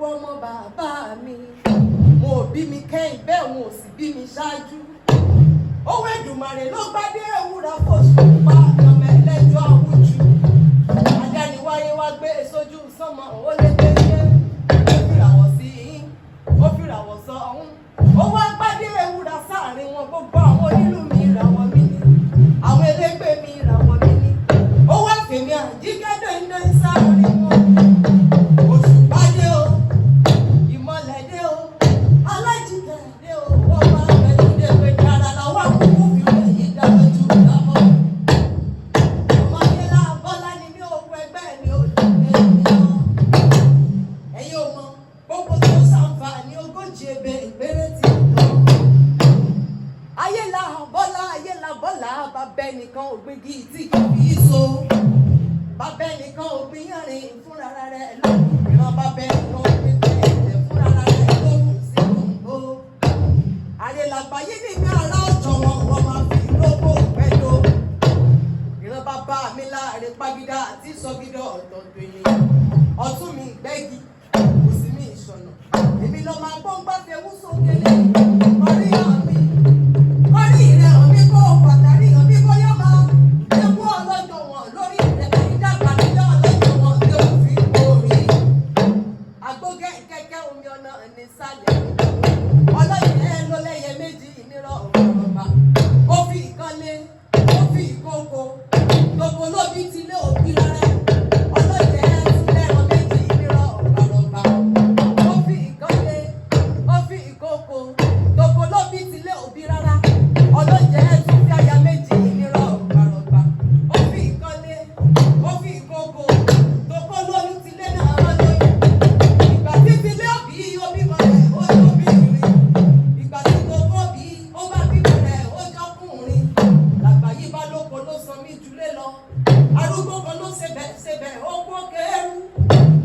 gbogbo ọmọ bàbá mi. Mo ò bí mi kẹ́yìn bẹ́ẹ̀ wọn ò sì bí mi ṣáájú. Owó Èdùmàrè ló gbádé ewúra fòṣù pa ọmọ ẹlẹ́jọ́ àwùjù. Adániwáyé wá gbé sójú sánmọ̀ ó lé téńté. Ó fìràwọ̀ sí yín, ó fìràwọ̀ sọ ọ̀hún. Ó wá gbádé ewúra sáàrin wọn gbogbo àwọn onílù mi ìràwọ̀ mi ni. Àwọn elégbé mi ìràwọ̀ mi ni. Ó wá fèmí àjíkẹ́dọ̀ iná sáàrin wọn. Òṣùpá dé o, ìmọ̀lẹ̀ dé o, alájíkẹ́ dé o, wọ́n máa ń bẹ̀rù dé pé dára làwọn àkókò fi rẹ̀ yí dára jù lábọ́. Ọmọdé láàbọ́lá ni ní òkú ẹgbẹ́ mi ò lè gbé mi lọ. Ẹ̀yin ò mọ̀ gbogbo tó ṣàǹfààní ogójì ebè ìgbéré ti lọ. Ayé la bọ́lá bàbá ẹnìkan ògbégi tí kò bí so. Bàbá ẹnìkan ògbìn yàrin fúnra rẹ̀ lókun. Ìran bàbá ẹnìkan ògbìn tẹ̀lẹ̀ fúnra rẹ̀ lókun sí gbòǹgbò. Oriki Lagbayi ní ní ará ọ̀jọ̀ wọn wọ́n máa fi lóko pẹ̀lú. Ìran bàbá mi láàrin pàgídá àti sọ́gídọ̀ ọ̀dọ̀dọ̀ ènìyàn. Ọ̀tún mi ìgbẹ́gi, òsì mi ìṣọ̀nà. Èmi lọ máa gbọ́n gbáfẹ́ wú sókè lé. Orí hàn mi, orí ìrẹ̀ hàn mi kó pàtàkì hàn mi bóyá máa. Ewu ọlọ́jọ̀ wọn lórí ìrẹ̀ ìdàgbà nílẹ̀ ọlọ́jọ̀ wọn tó fi orí. Àgbógẹ́ kẹ́kẹ́ omi ọ̀nà nísàlẹ̀. Ọlọ́yẹ̀ ló lẹ́yẹ méjì nírọ̀ ọ̀rọ̀mà. Ó fi ìkan lé, ó fi ìkókó. Gbogbo lóbi ti lé òbí rárá. Ọlọ́yẹ̀ tún lẹ́ran méjì nírọ̀ ọ̀rọ̀mà. Ó fi ìkan lé, ó fi ìkókó. Gbogbo lóbi ti lé òbí rárá. Ọlọ́yẹ̀ tún fi aya méjì nírọ̀ ọ̀rọ̀mà. Ó fi ìkan lé, ó fi ìkókó. Gbogbo lóbi ti lé náà lọ́yẹ̀. Ìgbà tí ti lé òbí omi mọ̀lẹ́ ó lóbi rí. Ìgbà tí gbogbo bí ó bá bímọ rẹ̀ ó jọkùnrin. Lagbayi bá lóko ló sọ mí jùlé lọ. Arúgbó kan ló ṣebẹ̀ ó kó kẹ́rù.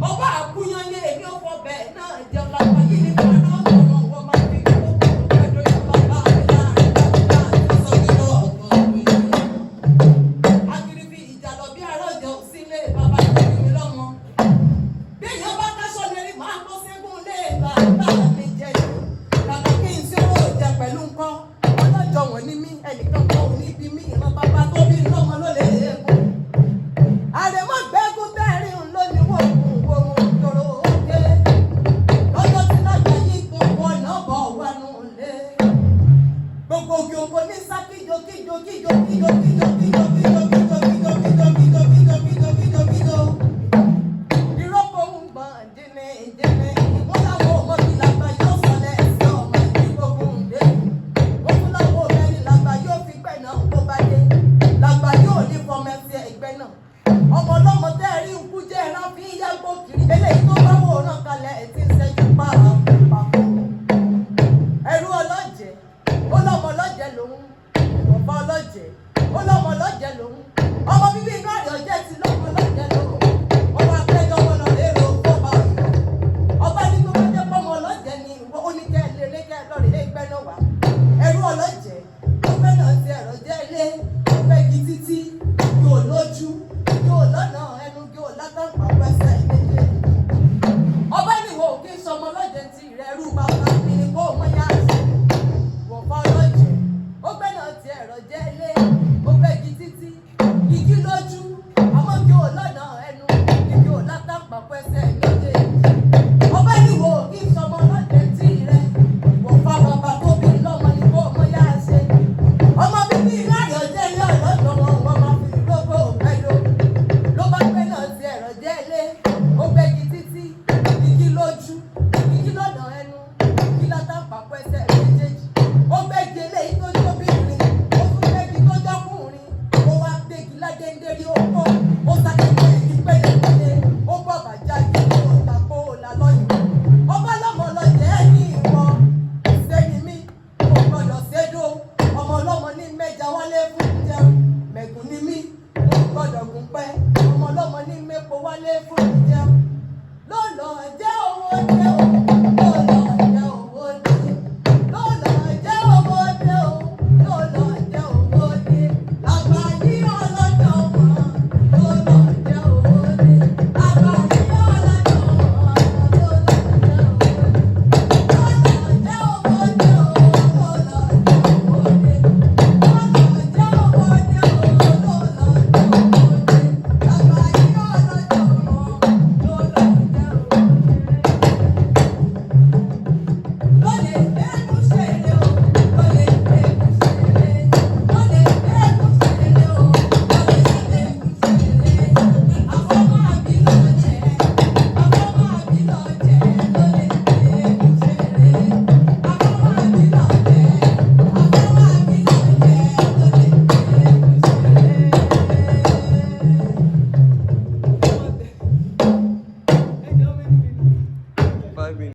Ọba àkúyan ní èmi ò fọ bẹ́ẹ̀ náà jẹ́ Lagbayi ní bàbá ọ̀rọ̀ wọn máa fi kókó pẹ̀lú ìjọba mi láàrin bàbá àti sọ́jọ́ ọ̀gbọ̀n ìlú. Akiri fi ìjà lọ bí arọ́jọ sílé bàbá ìlú mi lọ́mọ. Bí èèyàn bá káṣọ lérí máa kó ségún lé bàbá mi jẹ jù. Kàkà kí n ṣe owó jẹ pẹ̀lú nǹkan. Ọlọ́jọ́ wọn ní mí ẹnìkan kan ò ní bí mí ìran bàbá tó bí lọ́mọ ló lè léegun. Àrẹ̀mọ́ gbẹ́gun tẹ́rìn ń lónìí wò ó tòrò òkè. Lọ́jọ́ tí Lagbayi gbogbo ọ̀nà bọ̀ wánú lé. Gbogbo òkè òkò ní sá kíjo kíjo kíjo kíjo kíjo kíjo kíjo kíjo kíjo kíjo kíjo kíjo kíjo kíjo kíjo. Ìrókò ń gbọ̀n jìnnì jìnnì. Wọ́n láwọn ọmọ mi Lagbayi ó sọlẹ̀ ẹ̀sìn ọmọ ìdígbòkun dé. Wọ́n fún láwọn obìnrin Lagbayi ó fi gbẹ̀ náà kó bá dé. Lagbayi ò ní fọmọ ẹsẹ̀ ẹgbẹ́ náà. Ọmọ ọlọ́mọ tẹ́ rí ikú jẹ́ ẹran fi ń yàgbó kiri. Eléyìí tó bá wòran kalẹ̀ ẹ̀ ti ń ṣẹ́jú pàápàá. Ẹrú ọlọ́jẹ̀, ó lọ́mọ ọlọ́jẹ̀ lòun. Ọ̀pá ọlọ́jẹ̀, ó lọ́mọ ọlọ́jẹ̀ lòun. Ọmọ bíbí inú àyọ̀ jẹ́ ti lọ́mọ ọlọ́jẹ̀ lòun. Ọba akẹ́jọ́ wọn lọ lérò fọ́ba ọ̀yọ́. Ọba ní tó bá jẹ́ pọ́mọ ọlọ́jẹ̀ ni ó ní kẹ́ léré kẹ́ lọ́rẹ̀ lé gbẹ́ náà wá. Ẹrú ọlọ́jẹ̀, ó fẹ́ náà ti ẹ̀rọ jẹ́ ilé, ó fẹ́ kí títí, yóò lójú, yóò lọ́nà ẹnu, yóò látàgbà pẹ́sẹ̀ méje. Ọba níwò kí sọmọ ọlọ́jẹ̀ ti rẹ̀ rú bàbá mi ni kó mọ́ yá sí. Wọ́n fa ọlọ́jẹ̀, ó fẹ́ náà ti ẹ̀rọ jẹ́ ilé, ó fẹ́ kí títí, igi lójú, àmọ́ yóò lọ́nà ẹnu, yóò látàgbà pẹ́sẹ̀ méje. Ọba níwò kí sọmọ ọlọ́jẹ̀ ti rẹ̀, wọ́n fa bàbá tó bí lọ́mọ ni kó mọ́ yá sí. Ọmọ bíbí inú àyọ̀ jẹ́ ilé ọ̀lọ́dọ̀ wọn wọ́n máa fi gbogbo pẹ̀lú. Ló bá gbé náà ti ẹ̀rọ jẹ́ ilé, ó gbégi títí, igi lójú, igi lọ́nà ẹnu, igi látàpapọ̀ ẹsẹ̀ méjèèjì. Ó gbégi eléyìí tó jóbìnrin, ó tún gbégi tó jọ́kùnrin, ó wá gbégi lájẹ́ndérí oko, ó sàkẹ́kọ̀ọ́ igi pélépélé, ó bọ̀ bàjá igi tó tàpó lálọ́yìn. Ọba lọ́mọ lọ́jẹ́ ní ìwọ, ìsẹ́ni mi, kò gbọdọ̀ sédó, ọmọ ọlọ́mọ ní mẹ́ja wálé fún jẹun, mẹ̀gùn ni mí, kò gbọdọ̀ gùn pẹ́, ọmọ ọlọ́mọ ní mẹ́po wálé fún jẹun.